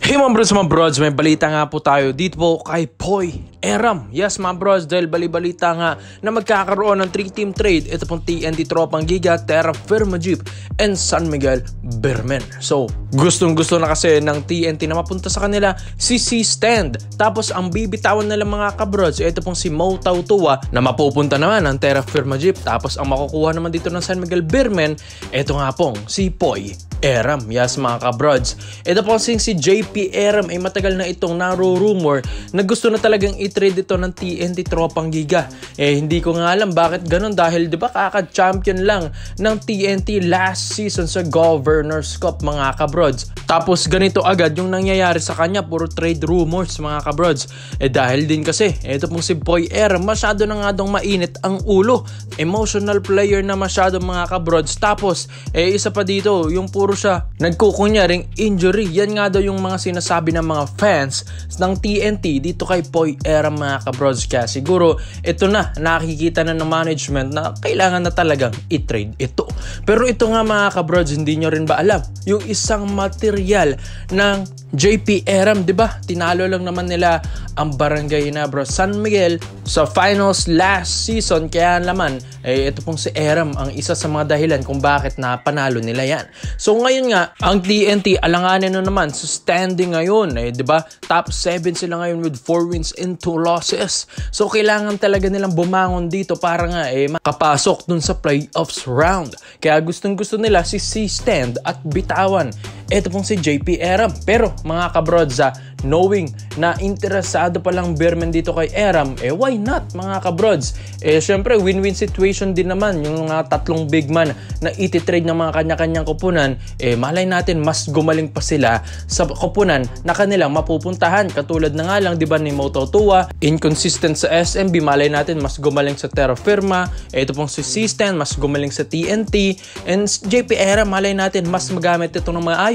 Hey mga brods, may balita nga po tayo dito po kay Poy Eram. Yes mga brods, dahil bali-balita nga na magkakaroon ng 3-team trade. Ito pong TNT Tropang Giga, Terra Firma Jeep, and San Miguel Bermen. So, gustong-gusto na kasi ng TNT na mapunta sa kanila si C-Stand. Tapos ang bibitawan nila mga kabrods, ito pong si Mo Tautua na mapupunta naman ng Terra Firma Jeep. Tapos ang makukuha naman dito ng San Miguel Bermen, ito nga pong si Poy Eram. Yes mga kabrods, ito pong si JP Eram ay matagal na itong naro-rumor na gusto na talagang i-trade ito ng TNT Tropang Giga. Hindi ko nga alam bakit ganun, dahil di ba kaka-champion lang ng TNT last season sa Governor's Cup mga kabrods. Tapos ganito agad yung nangyayari sa kanya, puro trade rumors mga kabrods. Dahil din kasi ito pong si Poy Eram, masyado na nga dong mainit ang ulo. Emotional player na masyado mga kabrods. Tapos isa pa dito, yung puro siya nagkukunyaring injury. Yan nga daw yung mga sinasabi ng mga fans ng TNT dito kay Poy Eram mga kabrods. Kaya siguro ito na, nakikita na ng management na kailangan na talagang i-trade ito. Pero ito nga mga kabrods, hindi nyo rin ba alam yung isang material ng JP Eram, di ba? Tinalo lang naman nila ang Barangay Inabro San Miguel sa finals last season. Kaya naman, ito pong si Eram ang isa sa mga dahilan kung bakit napanalo nila yan. So ngayon nga, ang TNT alanganin na naman sa standing ngayon. Di ba? Top 7 sila ngayon with 4 wins and 2 losses. So kailangan talaga nilang bumangon dito para nga makapasok dun sa playoffs round. Kaya gustong-gusto nila si C-Stand at bitawan ito pong si JP Eram. Pero mga kabrods, knowing na interesado palang Bermen dito kay Eram, why not mga kabrods? Syempre win-win situation din naman yung tatlong big man na iti-trade ng mga kanya-kanyang kupunan. Malay natin mas gumaling pa sila sa kupunan na kanilang mapupuntahan. Katulad na nga lang, di ba, ni Mo Tautua, inconsistent sa SMB, malay natin mas gumaling sa Terra Firma. Ito pong si C-Stand, mas gumaling sa TNT. And JP Eram, malay natin mas magamit ito ng maayos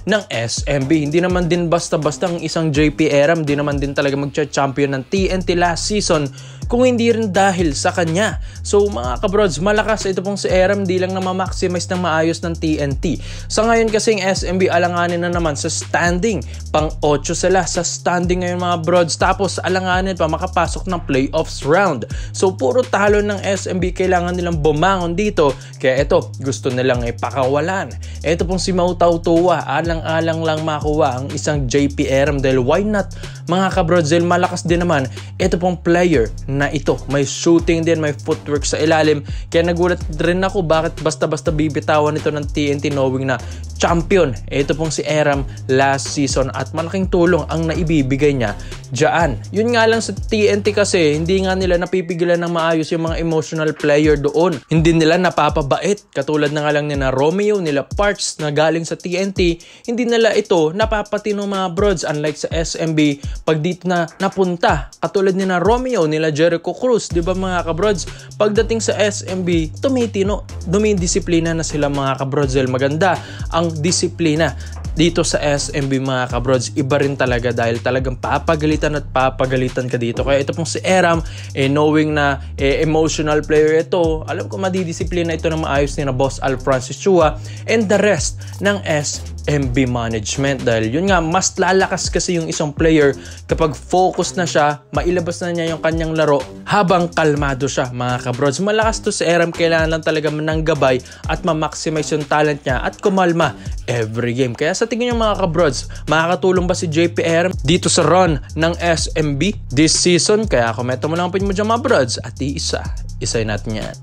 ng SMB. Hindi naman din basta-basta ang isang JP Eram, di naman din talaga magcha-champion ng TNT last season kung hindi rin dahil sa kanya. So mga kabrods, malakas ito pong si Eram, di lang na ma-maximize ng maayos ng TNT. Sa ngayon kasing SMB alanganin na naman sa standing. Pang-8 sila sa standing ngayon mga brods. Tapos alanganin pa makapasok ng playoffs round. So puro talo ng SMB, kailangan nilang bumangon dito. Kaya ito, gusto nilang ipakawalan. Ito pong si Mo Tautua, alang-alang lang makuha ang isang JP Eram, dahil why not mga kabrods, dahil malakas din naman ito pong player na ito. May shooting din, may footwork sa ilalim. Kaya nagulat rin ako bakit basta-basta bibitawan ito ng TNT knowing na champion ito pong si Eram last season at malaking tulong ang naibibigay niya dyan. Yun nga lang sa TNT kasi, hindi nga nila napipigilan ng maayos yung mga emotional player doon. Hindi nila napapabait. Katulad na nga lang nila Romeo, nila Parks na galing sa TNT, hindi nila ito napapatino mga brods. Unlike sa SMB, pag dito na napunta, katulad nila Romeo, nila Jericho Cruz, di ba mga kabrods, pagdating sa SMB, tumitino, dumidisiplina na sila mga kabrods. Maganda ang disiplina dito sa SMB mga kabrods. Iba rin talaga, dahil talagang papagalitan at papagalitan ka dito. Kaya ito pong si Eram, knowing na emotional player ito, alam ko madidisiplina ito ng maayos ni na Boss Al Francis Chua and the rest ng SMB management. Dahil yun nga, mas lalakas kasi yung isang player kapag focus na siya, mailabas na niya yung kanyang laro habang kalmado siya mga kabrods. Malakas to si Eram, kailangan lang talaga mananggabay at ma-maximize yung talent niya at kumalma every game. Kaya sa tingin nyo mga kabrods, makakatulong ba si JP Eram dito sa run ng SMB this season? Kaya komento mo lang po mo dyan mga brods at isay natin yan.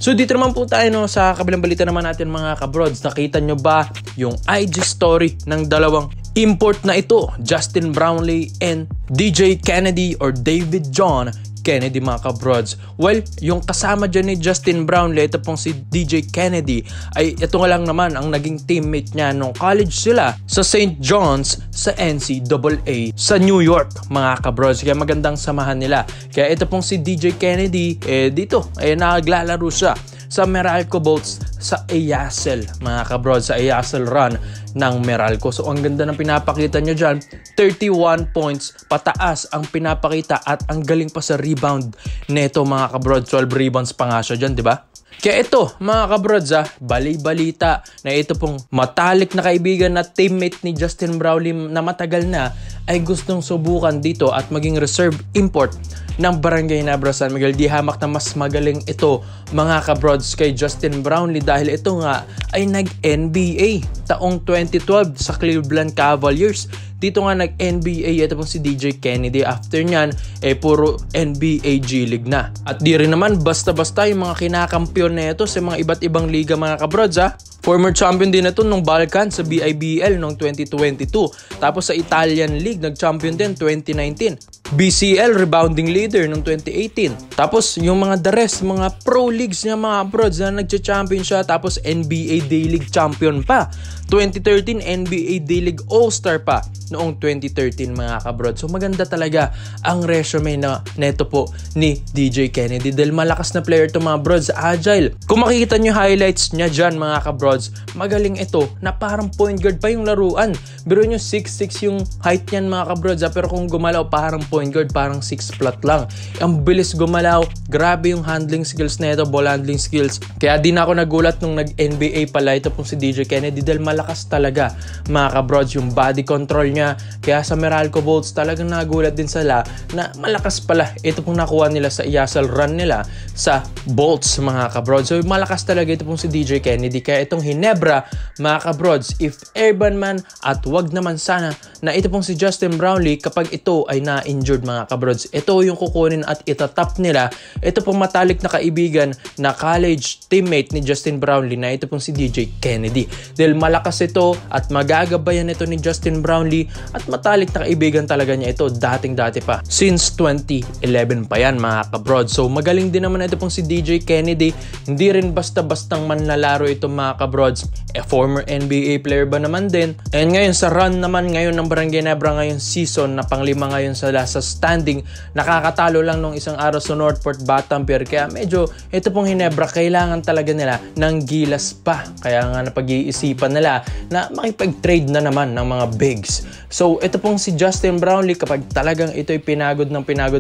So dito naman po tayo sa kabilang balita naman natin mga kabrods. Nakita nyo ba yung IG story ng dalawang import na ito, Justin Brownlee and DJ Kennedy or David John Kennedy mga kabrods? Well, yung kasama dyan ni Justin Brownlee, ito pong si DJ Kennedy, ay ito nga lang naman ang naging teammate niya nung college sila sa St. John's sa NCAA sa New York mga kabrods. Kaya magandang samahan nila. Kaya ito pong si DJ Kennedy, dito naglalaro siya sa Meralco Bolts sa EASL mga kabrods, sa EASL run ng Meralco. So ang ganda ng pinapakita nyo dyan, 31 points pataas ang pinapakita at ang galing pa sa rebound neto mga kabrods. 12 rebounds pa nga siya dyan, di ba? Kaya ito mga kabrods, bali-balita na ito pong matalik na kaibigan na teammate ni Justin Brownlee na matagal na ay gustong subukan dito at maging reserve import ng Barangay Nebra San Miguel. Di hamak na mas magaling ito mga kabrods kay Justin Brownlee dahil ito nga ay nag-NBA taong 2012 sa Cleveland Cavaliers. Dito nga nag-NBA ito pong si DJ Kennedy. After nyan, puro NBA G League na. At di rin naman basta-basta yung mga kinakampyon na ito sa mga iba't ibang liga mga kabrods. Former champion din ito nung Balkan sa BIBL noong 2022. Tapos sa Italian League, nag-champion din 2019. BCL rebounding leader noong 2018. Tapos yung mga the rest, mga pro leagues niya mga kabrods na nagcha-champion siya. Tapos NBA D-League champion pa. 2013 NBA D-League All-Star pa noong 2013 mga kabrods. So maganda talaga ang resume na neto po ni DJ Kennedy dahil malakas na player to mga brods, agile. Kung makikita nyo highlights niya dyan mga kabrods, magaling ito na parang point guard pa yung laruan. Biro nyo 6'6 yung height niyan mga kabrods, pero kung gumalaw parang point guard, parang 6 flat lang. Ang bilis gumalaw, grabe yung handling skills na ito, ball handling skills. Kaya di na ako nagulat nung nag-NBA pala ito pong si DJ Kennedy dahil malakas talaga mga kabrods yung body control niya. Kaya sa Meralco Bolts talagang nagulat din sila na malakas pala ito pong nakuha nila sa EASL run nila sa Bolts mga kabrods. So malakas talaga ito pong si DJ Kennedy. Kaya itong Ginebra mga kabrods, if urban man at wag naman sana na ito pong si Justin Brownlee kapag ito ay na-injured mga kabrods, ito yung kukunin at itatap nila. Ito pong matalik na kaibigan na college teammate ni Justin Brownlee na ito pong si DJ Kennedy. Dahil malakas ito at magagabayan ito ni Justin Brownlee at matalik na kaibigan talaga niya ito dating-dati pa. Since 2011 pa yan mga kabrods. So magaling din naman ito pong si DJ Kennedy. Hindi rin basta-bastang manlalaro ito mga kabrods. Former NBA player ba naman din. And ngayon sa run naman ngayon ng Barangay Nebra ngayon season na panglima ngayon sa standing, nakakatalo lang nung isang araw sa Northport Batampier. Kaya medyo ito pong Ginebra kailangan talaga nila ng gilas pa. Kaya nga napag-iisipan nila na makipag-trade na naman ng mga bigs. So ito pong si Justin Brownlee kapag talagang ito'y pinagod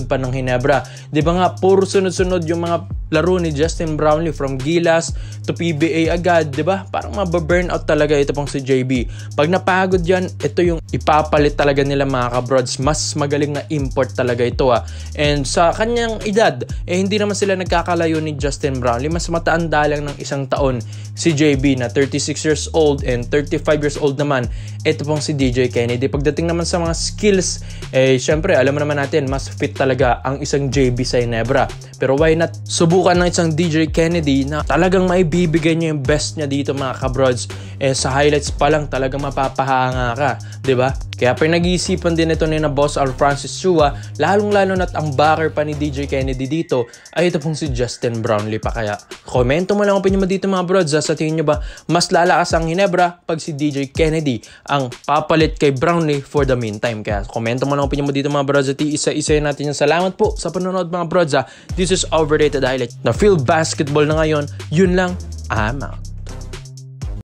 pa ng Ginebra. Di ba nga puro sunod-sunod yung mga laro ni Justin Brownlee from Gilas to PBA agad, di ba? Parang mababurnout talaga ito pong si JB. Pag napagod yan, ito yung ipapalit talaga nila mga kabrods. Mas magaling na import talaga ito And sa kanyang edad, hindi naman sila nagkakalayo ni Justin Brownlee. Mas mataanda lang ng isang taon si JB na 36 years old and 35 years old naman. Ito pong si DJ Kennedy. Pagdating naman sa mga skills, syempre alam mo naman natin, mas fit talaga ang isang JB sa Ginebra. Pero why not subukan ng isang DJ Kennedy na talagang maibibigay niya yung best niya dito mga kabrods. Sa highlights pa lang talagang mapapahanga ka, di ba? Kaya pinag-iisipan din ito ni na Boss Al Francis Chua, lalong-lalo na't ang backer pa ni DJ Kennedy dito ay ito pong si Justin Brownlee pa. Kaya komento mo lang opinion mo dito mga brods. Sa tingin nyo ba mas lalakas ang Ginebra pag si DJ Kennedy ang papalit kay Brownlee for the meantime? Kaya komento mo lang opinion mo dito mga brods at isa-isa natin yung salamat po sa panonood mga brods. This is Overrated Highlight na field basketball na ngayon. Yun lang, I'm out.